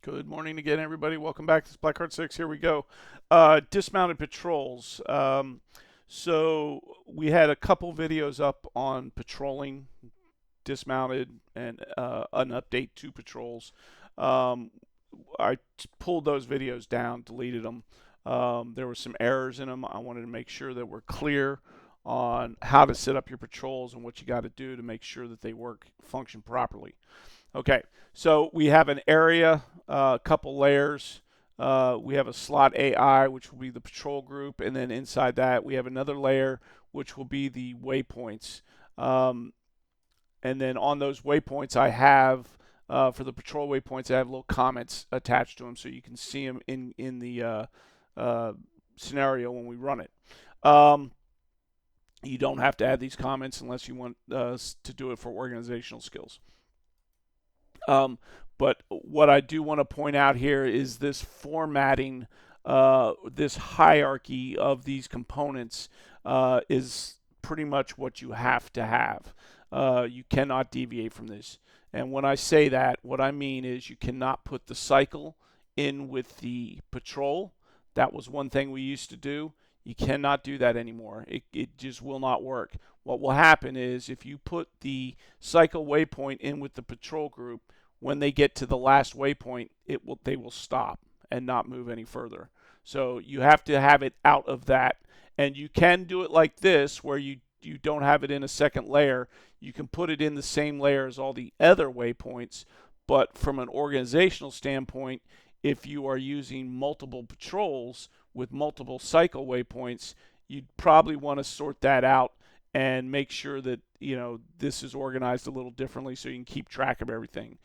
Good morning again, everybody. Welcome back to this Black Heart 6. Here we go. Dismounted Patrols. So we had a couple videos up on patrolling, dismounted, and an update to patrols. Um, I pulled those videos down, deleted them. There were some errors in them. I wanted to make sure that we're clear on how to set up your patrols and what you got to do to make sure that they function properly. Okay, so we have an area, a couple layers. We have a slot AI, which will be the patrol group, and then inside that we have another layer, which will be the waypoints. Um, and then on those waypoints, I have for the patrol waypoints, I have little comments attached to them, so you can see them in the scenario when we run it. You don't have to add these comments unless you want to do it for organizational skills. But what I do want to point out here is this formatting, this hierarchy of these components is pretty much what you have to have. You cannot deviate from this. And when I say that, what I mean is you cannot put the cycle in with the patrol. That was one thing we used to do. You cannot do that anymore. It just will not work. What will happen is if you put the cycle waypoint in with the patrol group, when they get to the last waypoint, they will stop and not move any further. So you have to have it out of that. And you can do it like this, where you don't have it in a second layer. You can put it in the same layer as all the other waypoints, but from an organizational standpoint, if you are using multiple patrols with multiple cycle waypoints, you'd probably want to sort that out and make sure that this is organized a little differently so you can keep track of everything.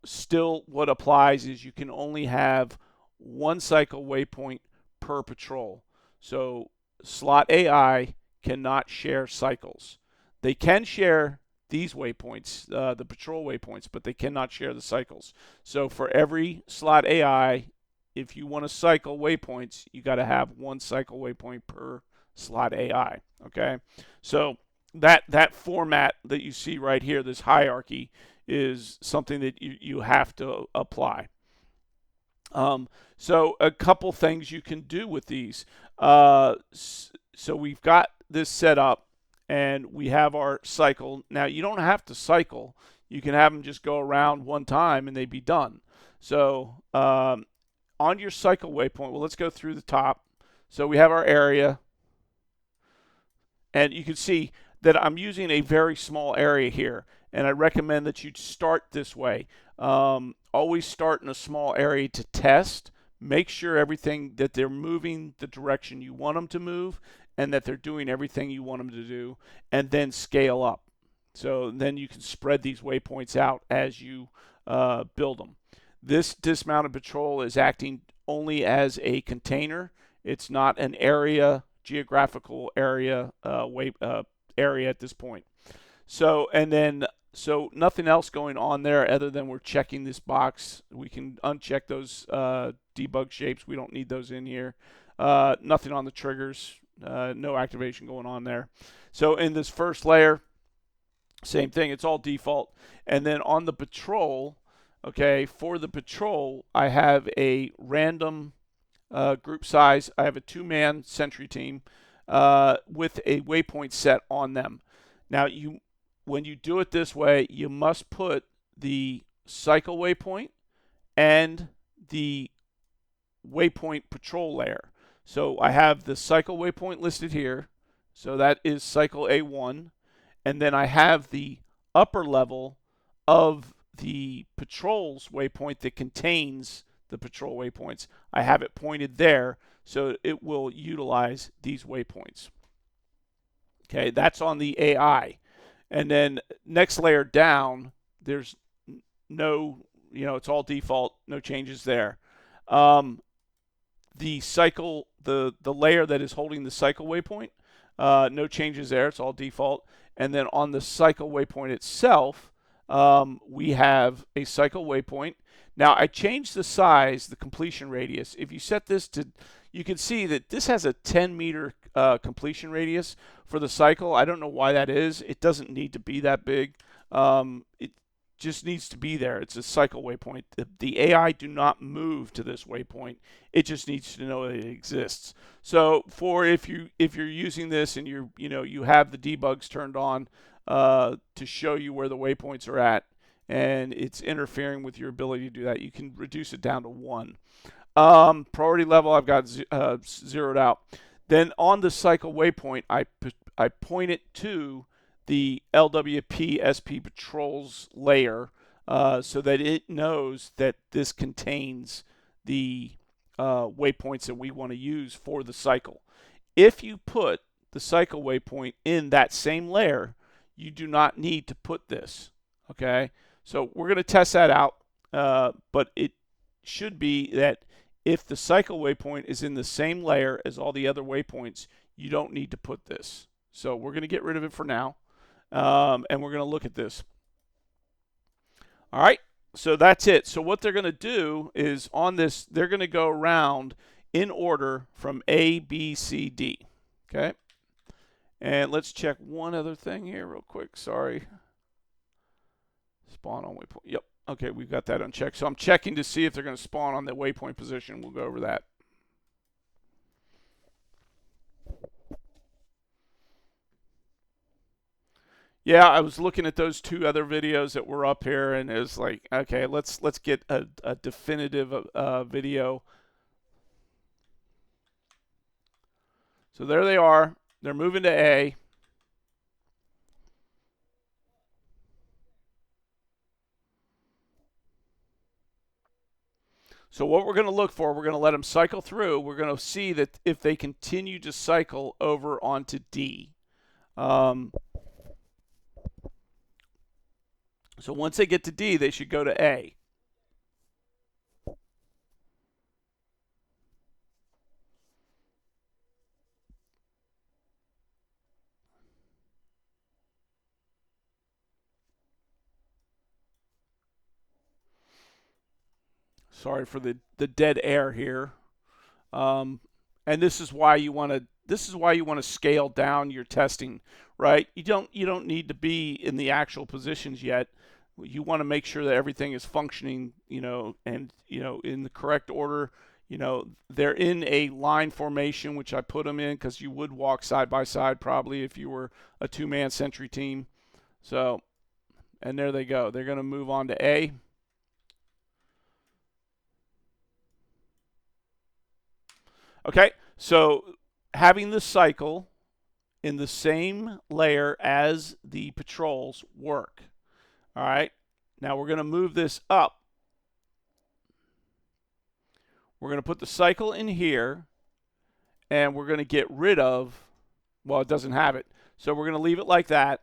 Still, what applies is you can only have one cycle waypoint per patrol. So slot AI cannot share cycles. They can share these waypoints, the patrol waypoints, but they cannot share the cycles. So for every slot AI, if you want to cycle waypoints, you got to have one cycle waypoint per slot AI. Okay, so that format that you see right here, this hierarchy, is something that you have to apply. So a couple things you can do with these. So we've got this set up, and we have our cycle. Now you don't have to cycle. You can have them just go around one time and they'd be done. So on your cycle waypoint, well, let's go through the top. So we have our area, and you can see that I'm using a very small area here, and I recommend that you start this way. Always start in a small area to test. Make sure everything that they're moving the direction you want them to move, and that they're doing everything you want them to do, and then scale up. So then you can spread these waypoints out as you build them. This dismounted patrol is acting only as a container. It's not an area, geographical area, area at this point. So nothing else going on there other than we're checking this box. We can uncheck those debug shapes. We don't need those in here. Nothing on the triggers. No activation going on there. So in this first layer, same thing. It's all default. And then on the patrol, okay, for the patrol, I have a random group size. I have a 2-man sentry team with a waypoint set on them. Now, when you do it this way, you must put the cycle waypoint and the waypoint patrol layer. So I have the cycle waypoint listed here. So that is cycle A1. And then I have the upper level of the patrol's waypoint that contains the patrol waypoints. I have it pointed there, so it will utilize these waypoints. Okay, that's on the AI. And then next layer down, there's no, it's all default, no changes there. The cycle, the layer that is holding the cycle waypoint, no changes there, it's all default. And then on the cycle waypoint itself, we have a cycle waypoint. Now I changed the size, the completion radius. If you set this to, you can see that this has a 10-meter completion radius for the cycle. I don't know why that is. It doesn't need to be that big. just needs to be there. It's a cycle waypoint. The AI do not move to this waypoint. It just needs to know that it exists. So for if you're using this and you have the debugs turned on to show you where the waypoints are at, and it's interfering with your ability to do that, you can reduce it down to 1. Priority level I've got zeroed out. Then on the cycle waypoint, I point it to the LWP SP Patrols layer so that it knows that this contains the waypoints that we want to use for the cycle. If you put the cycle waypoint in that same layer, you do not need to put this. Okay, so we're going to test that out, but it should be that if the cycle waypoint is in the same layer as all the other waypoints, you don't need to put this. So we're going to get rid of it for now, and we're going to look at this. All right, so that's it. So what they're going to do is on this, they're going to go around in order from A, B, C, D. Okay, and let's check one other thing here real quick. Sorry. Spawn on waypoint. Yep. Okay, we've got that unchecked. So I'm checking to see if they're going to spawn on the waypoint position. We'll go over that. Yeah, I was looking at those 2 other videos that were up here, and it was like, okay, let's get a definitive video. So there they are. They're moving to A. So what we're going to look for, we're going to let them cycle through. We're going to see that if they continue to cycle over onto D. So once they get to D, they should go to A. Sorry for the dead air here. And this is why you want to scale down your testing, right? You don't need to be in the actual positions yet. You want to make sure that everything is functioning, and in the correct order. They're in a line formation, which I put them in because you would walk side by side probably if you were a 2-man sentry team. So, and there they go. They're going to move on to A. Okay, so having the cycle in the same layer as the patrols work. All right, now we're going to move this up. We're going to put the cycle in here, and we're going to get rid of, well, it doesn't have it. So we're going to leave it like that.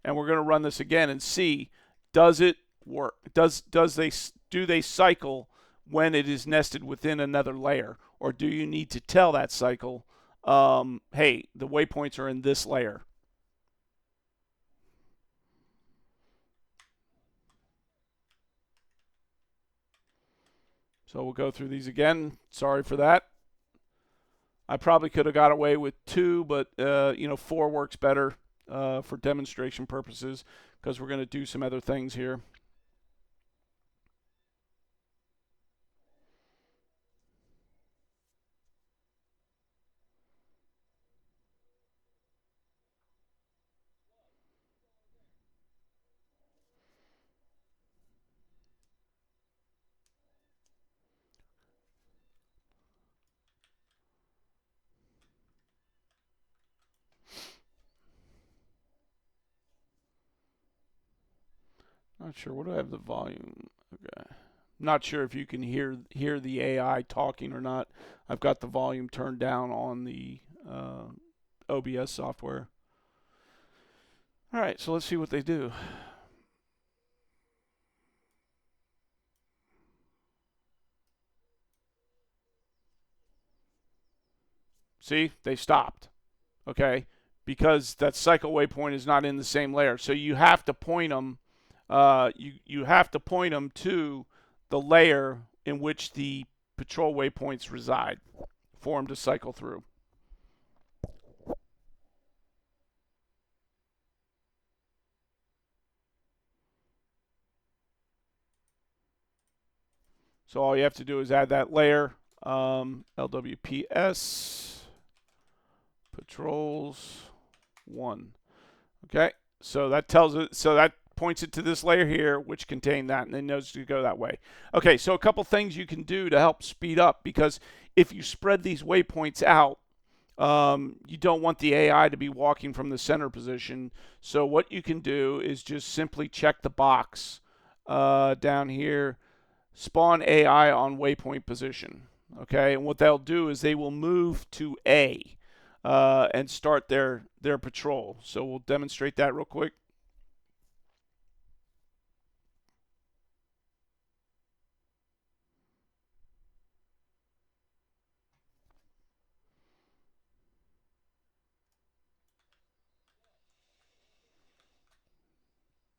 And we're going to run this again and see, does it work? Do they cycle when it is nested within another layer? Or do you need to tell that cycle, hey, the waypoints are in this layer? So we'll go through these again. Sorry for that. I probably could have got away with 2, but 4 works better for demonstration purposes because we're going to do some other things here. Not sure. What do I have the volume? Okay. Not sure if you can hear the AI talking or not. I've got the volume turned down on the OBS software. All right, so let's see what they do. See, they stopped. Okay, because that cycle waypoint is not in the same layer. So you have to point them. You have to point them to the layer in which the patrol waypoints reside for them to cycle through. So all you have to do is add that layer, LWPS Patrols 1. Okay, so that tells it, so that points it to this layer here, which contained that, and it knows to go that way. Okay, so a couple things you can do to help speed up, because if you spread these waypoints out, you don't want the AI to be walking from the center position. So what you can do is just simply check the box down here, spawn AI on waypoint position. Okay, and what they'll do is they will move to A and start their patrol. So we'll demonstrate that real quick.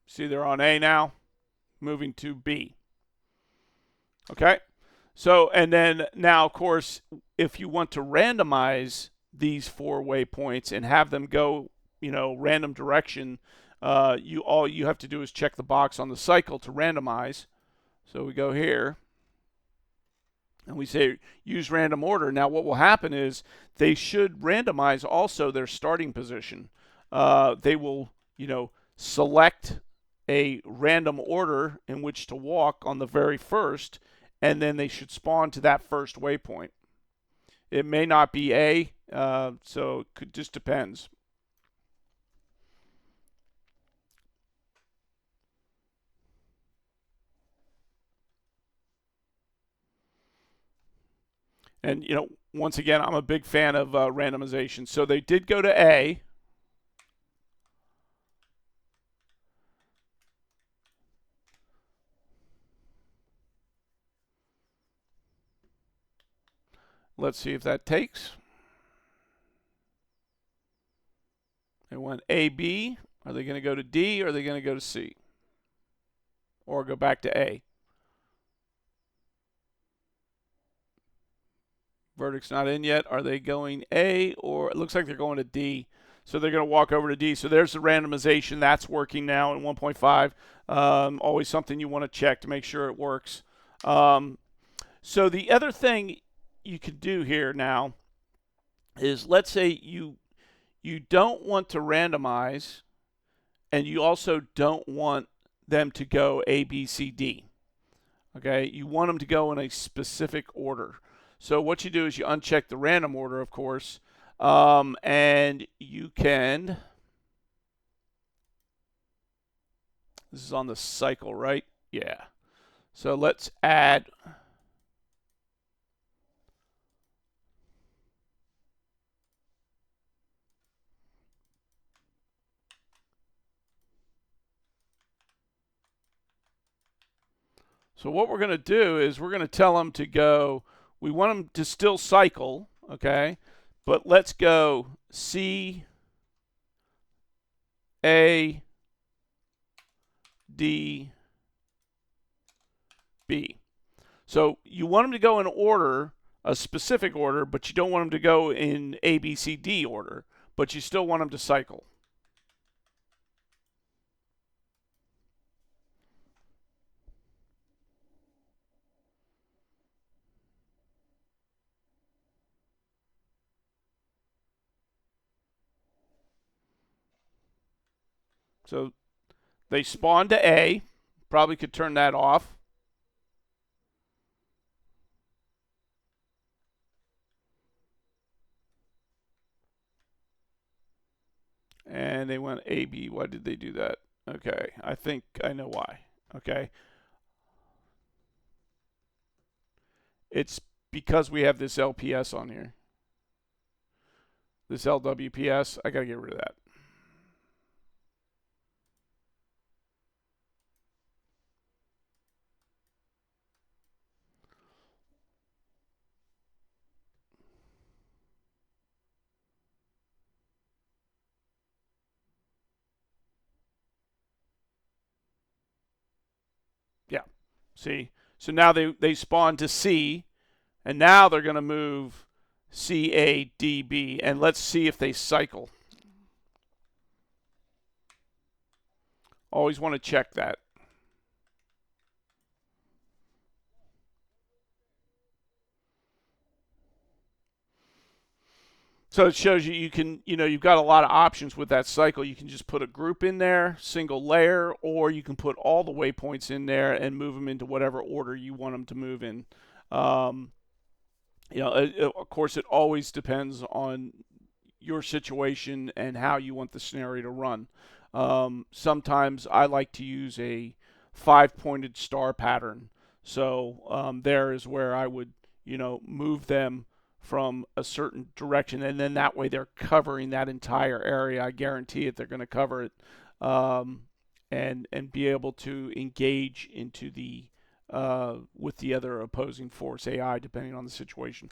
See, they're on A now, moving to B. Okay, so and then now, of course, if you want to randomize these 4 waypoints and have them go, random direction, all you have to do is check the box on the cycle to randomize. So we go here and we say use random order. Now what will happen is they should randomize also their starting position. They will, select a random order in which to walk on the very first, and then they should spawn to that first waypoint. It may not be A, so it just depends. And, once again, I'm a big fan of randomization. So they did go to A. Let's see if that takes. They went A, B. Are they going to go to D, or are they going to go to C? Or go back to A? Verdict's not in yet. Are they going A, or it looks like they're going to D? So they're going to walk over to D. So there's the randomization. That's working now in 1.5. Always something you want to check to make sure it works. So the other thing you could do here now is, let's say you don't want to randomize, and you also don't want them to go A, B, C, D. Okay, you want them to go in a specific order. So what you do is you uncheck the random order, of course, and you can. This is on the cycle, right? Yeah. So let's add. So what we're going to do is we're going to tell them to go. We want them to still cycle, okay? But let's go C, A, D, B. So you want them to go in order, a specific order, but you don't want them to go in A, B, C, D order, but you still want them to cycle. So they spawn to A. Probably could turn that off. And they went A, B. Why did they do that? Okay, I think I know why. Okay. It's because we have this LPS on here. This LWPS, I got to get rid of that. Yeah. See? So now they spawn to C, and now they're going to move C, A, D, B, and let's see if they cycle. Always want to check that. So it shows you you've got a lot of options with that cycle. You can just put a group in there, single layer, or you can put all the waypoints in there and move them into whatever order you want them to move in. Um, of course, it always depends on your situation and how you want the scenario to run. Sometimes I like to use a 5-pointed star pattern. So there is where I would, move them from a certain direction, and then that way they're covering that entire area. I guarantee it, they're going to cover it, and be able to engage into the with the other opposing force AI, depending on the situation.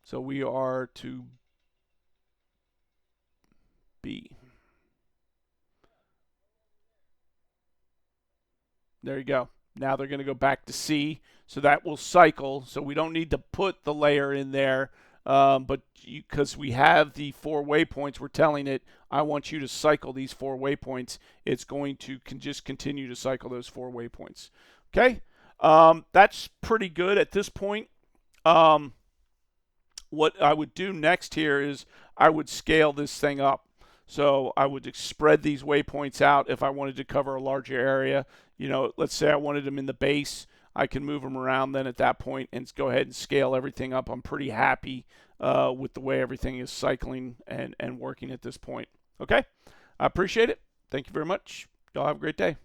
So we are to B. There you go. Now they're going to go back to C, so that will cycle. So we don't need to put the layer in there, but because we have the 4 waypoints, we're telling it, I want you to cycle these 4 waypoints. It's going to just continue to cycle those 4 waypoints. Okay, that's pretty good at this point. What I would do next here is I would scale this thing up. So I would spread these waypoints out if I wanted to cover a larger area. Let's say I wanted them in the base. I can move them around then at that point and go ahead and scale everything up. I'm pretty happy with the way everything is cycling and working at this point. Okay, I appreciate it. Thank you very much. Y'all have a great day.